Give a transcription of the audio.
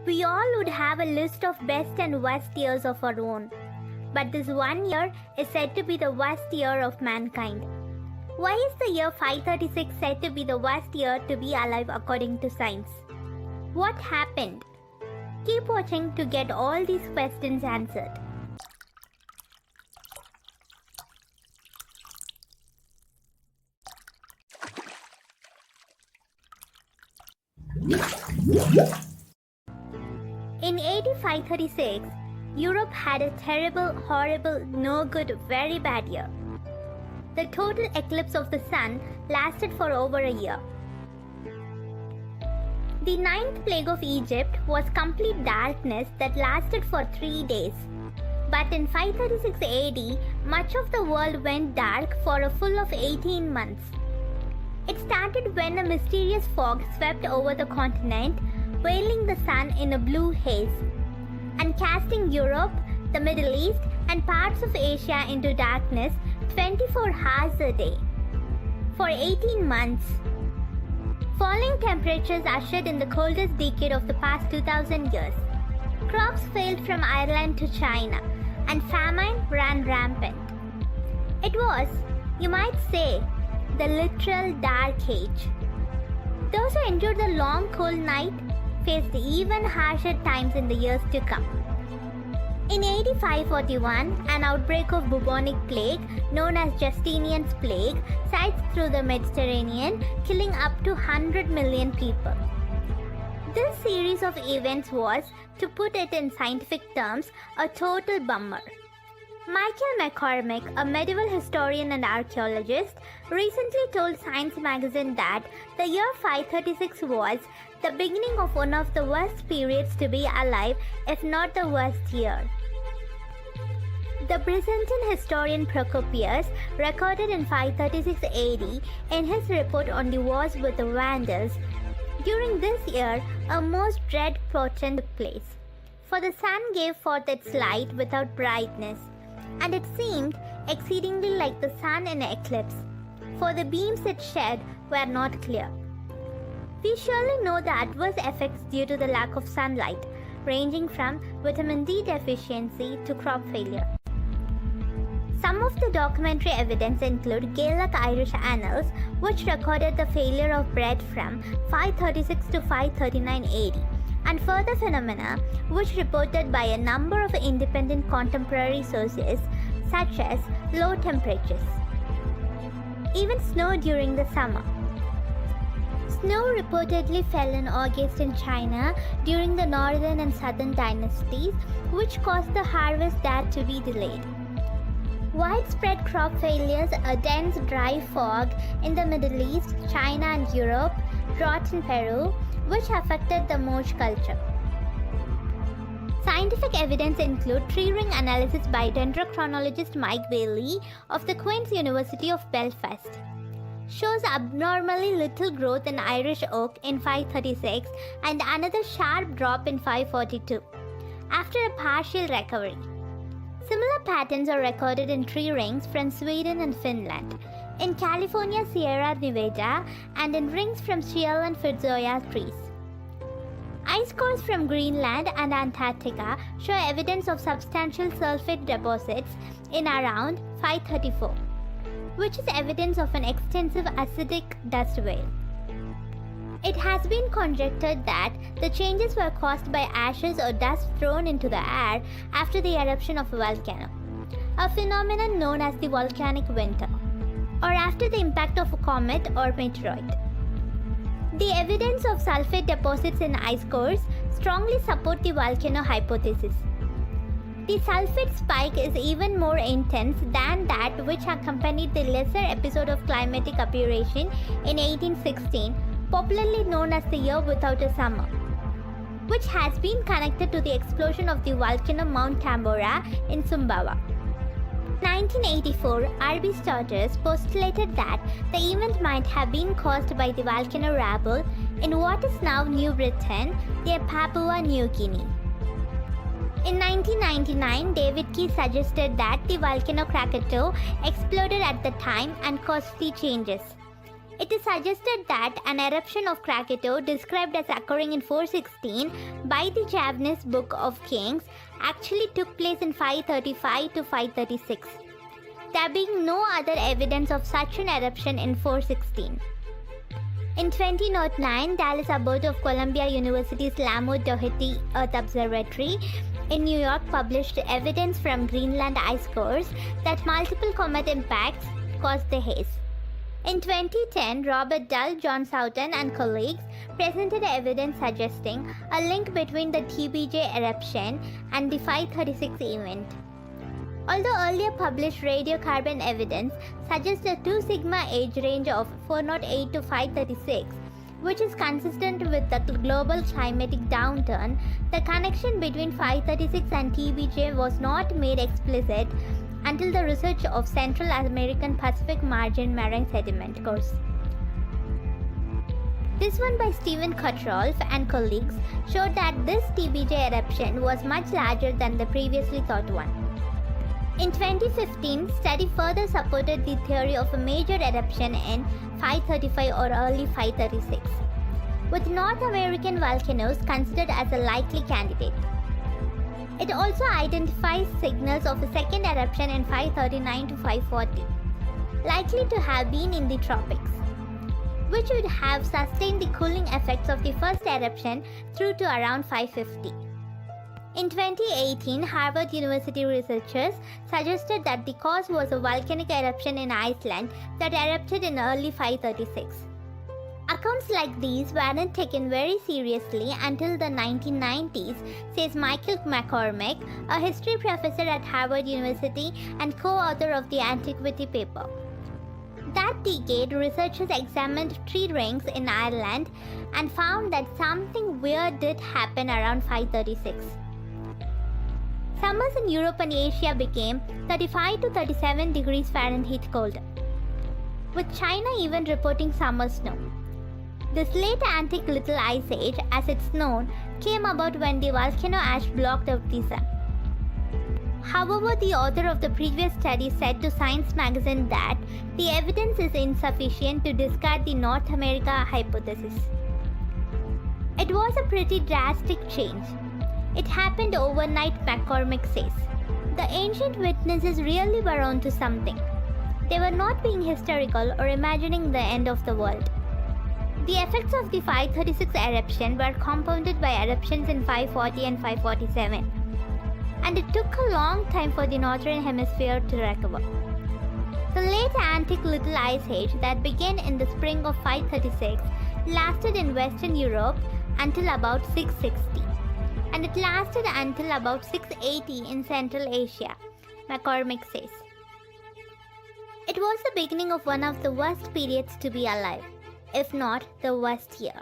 We all would have a list of best and worst years of our own. But this one year is said to be the worst year of mankind. Why is the year 536 said to be the worst year to be alive according to science? What happened? Keep watching to get all these questions answered. In AD 536, Europe had a terrible, horrible, no good, very bad year. The total eclipse of the sun lasted for over a year. The ninth plague of Egypt was complete darkness that lasted for 3 days. But in 536 AD, much of the world went dark for a full of 18 months. It started when a mysterious fog swept over the continent, veiling the sun in a blue haze, and casting Europe, the Middle East, and parts of Asia into darkness 24 hours a day. For 18 months. Falling temperatures ushered in the coldest decade of the past 2000 years. Crops failed from Ireland to China, and famine ran rampant. It was, you might say, the literal dark age. Those who endured the long cold night faced even harsher times in the years to come. In AD 541, an outbreak of bubonic plague, known as Justinian's plague, swept through the Mediterranean, killing up to 100 million people. This series of events was, to put it in scientific terms, a total bummer. Michael McCormick, a medieval historian and archaeologist, recently told Science magazine that the year 536 was the beginning of one of the worst periods to be alive, if not the worst year. The Byzantine historian Procopius recorded in 536 AD in his report on the wars with the Vandals. During this year, a most dread portent took place, for the sun gave forth its light without brightness, and it seemed exceedingly like the sun in an eclipse, for the beams it shed were not clear. We surely know the adverse effects due to the lack of sunlight, ranging from vitamin D deficiency to crop failure. Some of the documentary evidence include Gaelic Irish Annals, which recorded the failure of bread from 536 to 539 AD, and further phenomena which reported by a number of independent contemporary sources, such as low temperatures. Even snow during the summer. Snow reportedly fell in August in China during the northern and southern dynasties, which caused the harvest there to be delayed. Widespread crop failures, a dense dry fog in the Middle East, China and Europe, drought in Peru, which affected the moche culture. Scientific evidence include tree ring analysis by dendrochronologist Mike Bailey of the Queen's University of Belfast. Shows abnormally little growth in Irish oak in 536 and another sharp drop in 542, after a partial recovery. Similar patterns are recorded in tree rings from Sweden and Finland, in California Sierra Nevada, and in rings from Schiele and Fidzoya trees. Ice cores from Greenland and Antarctica show evidence of substantial sulfate deposits in around 534, which is evidence of an extensive acidic dust veil. It has been conjectured that the changes were caused by ashes or dust thrown into the air after the eruption of a volcano, a phenomenon known as the volcanic winter, or after the impact of a comet or meteoroid. The evidence of sulfate deposits in ice cores strongly support the volcano hypothesis. The sulfate spike is even more intense than that which accompanied the lesser episode of climatic aberration in 1816, popularly known as the year without a summer, which has been connected to the explosion of the volcano Mount Tambora in Sumbawa. In 1984, R.B. Stoddard postulated that the event might have been caused by the volcano Rabaul in what is now New Britain, near Papua New Guinea. In 1999, David Key suggested that the volcano Krakatoa exploded at the time and caused the changes. It is suggested that an eruption of Krakatoa, described as occurring in 416 by the Javanese Book of Kings, actually took place in 535 to 536, there being no other evidence of such an eruption in 416. In 2009, Dallas Abbott of Columbia University's Lamo-Doherty Earth Observatory in New York published evidence from Greenland ice cores that multiple comet impacts caused the haze. In 2010, Robert Dull, John Soughton, and colleagues presented evidence suggesting a link between the TBJ eruption and the 536 event. Although earlier published radiocarbon evidence suggests a 2 sigma age range of 408 to 536, which is consistent with the global climatic downturn, the connection between 536 and TBJ was not made explicit until the research of Central American Pacific Margin marine sediment cores. This one by Stephen Cottrolf and colleagues showed that this TBJ eruption was much larger than the previously thought one. In 2015, study further supported the theory of a major eruption in 535 or early 536, with North American volcanoes considered as a likely candidate. It also identifies signals of a second eruption in 539 to 540, likely to have been in the tropics, which would have sustained the cooling effects of the first eruption through to around 550. In 2018, Harvard University researchers suggested that the cause was a volcanic eruption in Iceland that erupted in early 536. Accounts like these weren't taken very seriously until the 1990s, says Michael McCormick, a history professor at Harvard University and co-author of the Antiquity paper. That decade, researchers examined tree rings in Ireland and found that something weird did happen around 536. Summers in Europe and Asia became 35 to 37 degrees Fahrenheit colder, with China even reporting summer snow. This late Antique Little Ice Age, as it's known, came about when the volcano ash blocked out the sun. However, the author of the previous study said to Science magazine that the evidence is insufficient to discard the North America hypothesis. It was a pretty drastic change. It happened overnight, McCormick says. The ancient witnesses really were onto something. They were not being hysterical or imagining the end of the world. The effects of the 536 eruption were compounded by eruptions in 540 and 547, and it took a long time for the northern hemisphere to recover. The late Antique Little Ice Age that began in the spring of 536 lasted in Western Europe until about 660, and it lasted until about 680 in Central Asia, McCormick says. It was the beginning of one of the worst periods to be alive, if not the worst year.